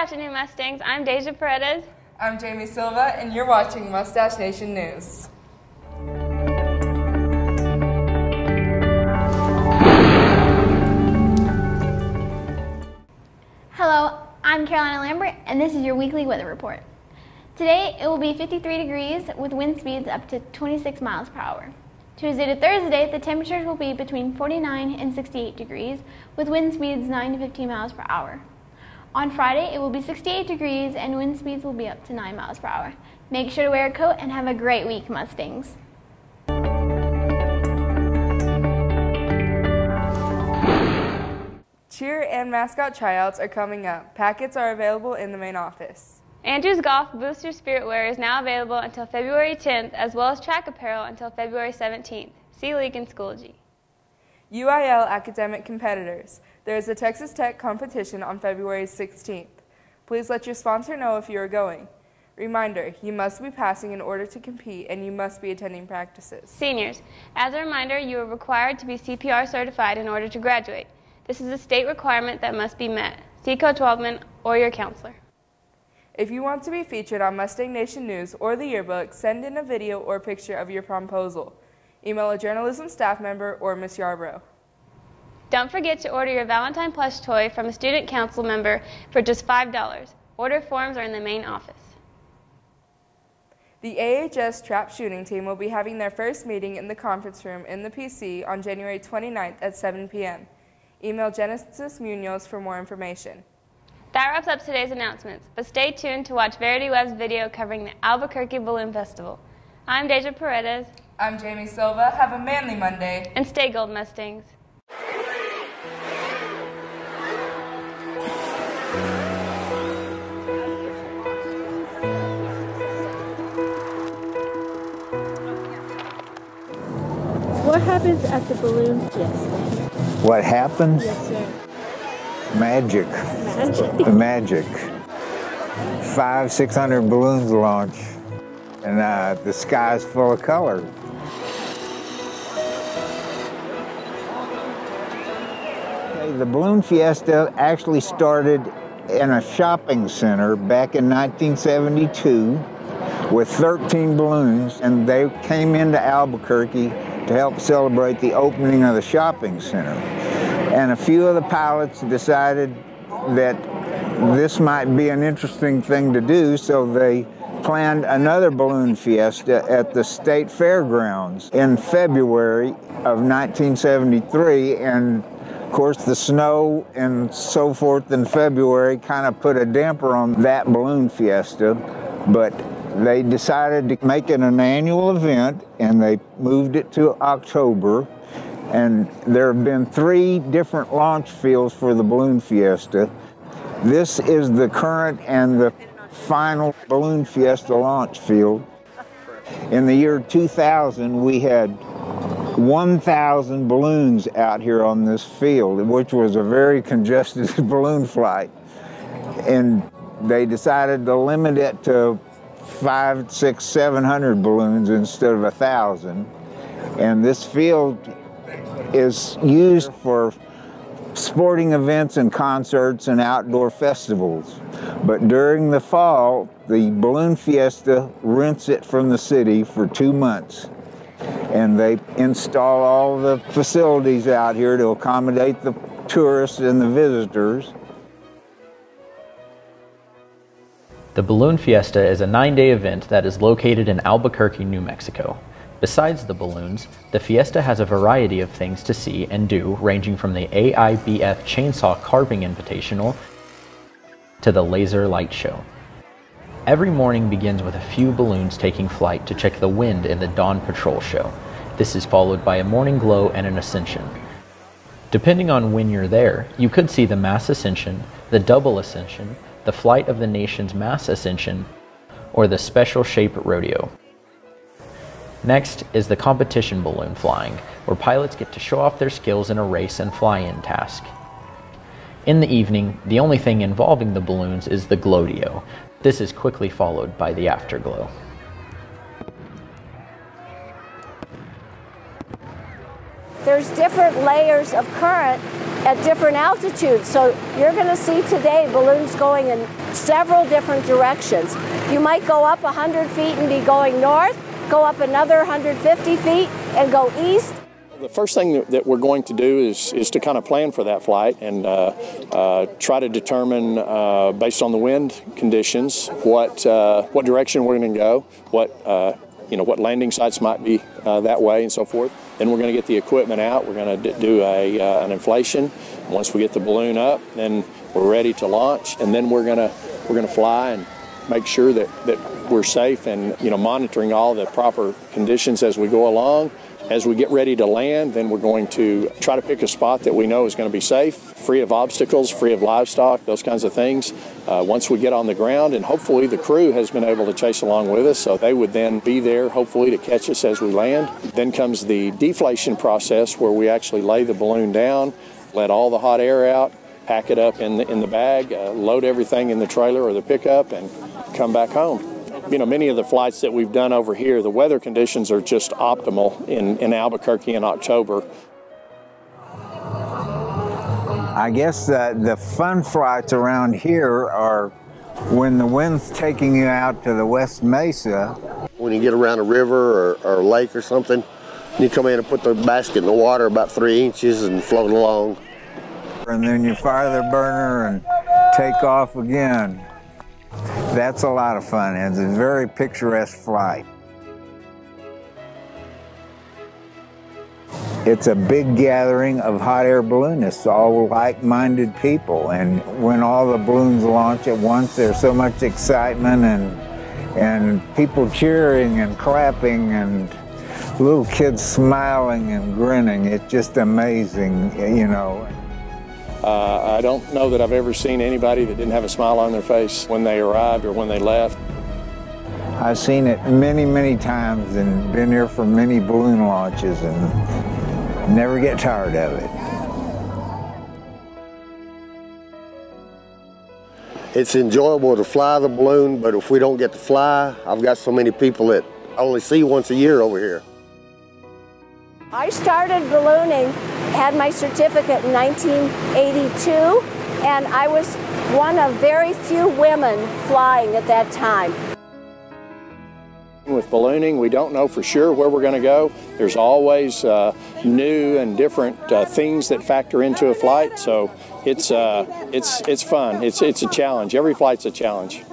afternoon, Mustangs. I'm Deja Paredes. I'm Jamie Silva, and you're watching Mustache Nation News. Hello, I'm Carolina Lambert, and this is your weekly weather report. Today, it will be 53 degrees with wind speeds up to 26 miles per hour. Tuesday to Thursday, the temperatures will be between 49 and 68 degrees with wind speeds 9 to 15 miles per hour. On Friday, it will be 68 degrees and wind speeds will be up to 9 miles per hour. Make sure to wear a coat and have a great week, Mustangs. Cheer and mascot tryouts are coming up. Packets are available in the main office. Andrews Golf Booster Spirit Wear is now available until February 10th, as well as track apparel until February 17th. See League and Schoology. UIL academic competitors. There is a Texas Tech competition on February 16th. Please let your sponsor know if you are going. Reminder, you must be passing in order to compete and you must be attending practices. Seniors, as a reminder, you are required to be CPR certified in order to graduate. This is a state requirement that must be met. See Coach Waldman or your counselor. If you want to be featured on Mustang Nation News or the yearbook, send in a video or picture of your promposal. Email a journalism staff member or Ms. Yarbrough. Don't forget to order your Valentine plush toy from a student council member for just $5. Order forms are in the main office. The AHS trap shooting team will be having their first meeting in the conference room in the PC on January 29th at 7 p.m. Email Genesis Munoz for more information. That wraps up today's announcements, but stay tuned to watch Verity Webb's video covering the Albuquerque Balloon Festival. I'm Deja Paredes. I'm Jamie Silva. Have a manly Monday. And stay gold, Mustangs. What happens at the balloon fiesta? What happens? Yes, sir. Magic. Magic. Magic. 500-600 balloons launch, and the sky's full of color. The balloon fiesta actually started in a shopping center back in 1972 with 13 balloons, and they came into Albuquerque to help celebrate the opening of the shopping center. And a few of the pilots decided that this might be an interesting thing to do, so they planned another balloon fiesta at the state fairgrounds in February of 1973, and of course the snow and so forth in February kind of put a damper on that balloon fiesta, but they decided to make it an annual event, and they moved it to October. And there have been 3 different launch fields for the balloon fiesta. This is the current and the final balloon fiesta launch field. In the year 2000, we had 1,000 balloons out here on this field, which was a very congested balloon flight. And they decided to limit it to 500, 600, 700 balloons instead of 1,000. And this field is used for sporting events and concerts and outdoor festivals. But during the fall, the balloon fiesta rents it from the city for 2 months. And they install all the facilities out here to accommodate the tourists and the visitors. The Balloon Fiesta is a 9-day event that is located in Albuquerque, New Mexico. Besides the balloons, the fiesta has a variety of things to see and do, ranging from the AIBF Chainsaw Carving Invitational to the Laser Light Show. Every morning begins with a few balloons taking flight to check the wind in the Dawn Patrol Show. This is followed by a morning glow and an ascension. Depending on when you're there, you could see the Mass Ascension, the Double Ascension, the Flight of the Nation's Mass Ascension, or the Special Shape Rodeo. Next is the competition balloon flying, where pilots get to show off their skills in a race and fly-in task. In the evening, the only thing involving the balloons is the glowdio. This is quickly followed by the afterglow. There's different layers of current at different altitudes. So you're going to see today balloons going in several different directions. You might go up 100 feet and be going north, go up another 150 feet and go east. The first thing that we're going to do is to kind of plan for that flight and try to determine, based on the wind conditions, what direction we're going to go, what landing sites might be that way, and so forth. Then we're going to get the equipment out. We're going to do an inflation. Once we get the balloon up, then we're ready to launch, and then we're going to fly and make sure that we're safe and monitoring all the proper conditions as we go along. As we get ready to land, then we're going to try to pick a spot that we know is going to be safe, free of obstacles, free of livestock, those kinds of things. Once we get on the ground, and hopefully the crew has been able to chase along with us, so they would then be there hopefully to catch us as we land. Then comes the deflation process, where we actually lay the balloon down, let all the hot air out, pack it up in the bag, load everything in the trailer or the pickup, and come back home. Many of the flights that we've done over here, the weather conditions are just optimal in Albuquerque in October. I guess the fun flights around here are when the wind's taking you out to the West Mesa. When you get around a river or a lake or something, you come in and put the basket in the water about 3 inches and float along. And then you fire the burner and take off again. That's a lot of fun, and it's a very picturesque flight. It's a big gathering of hot air balloonists, all like-minded people, and when all the balloons launch at once, there's so much excitement and people cheering and clapping and little kids smiling and grinning. It's just amazing, I don't know that I've ever seen anybody that didn't have a smile on their face when they arrived or when they left. I've seen it many, many times and been here for many balloon launches and never get tired of it. It's enjoyable to fly the balloon, but if we don't get to fly, I've got so many people that I only see once a year over here. I started ballooning, had my certificate in 1982, and I was one of very few women flying at that time. With ballooning, we don't know for sure where we're going to go. There's always new and different things that factor into a flight, so it's fun. It's a challenge. Every flight's a challenge.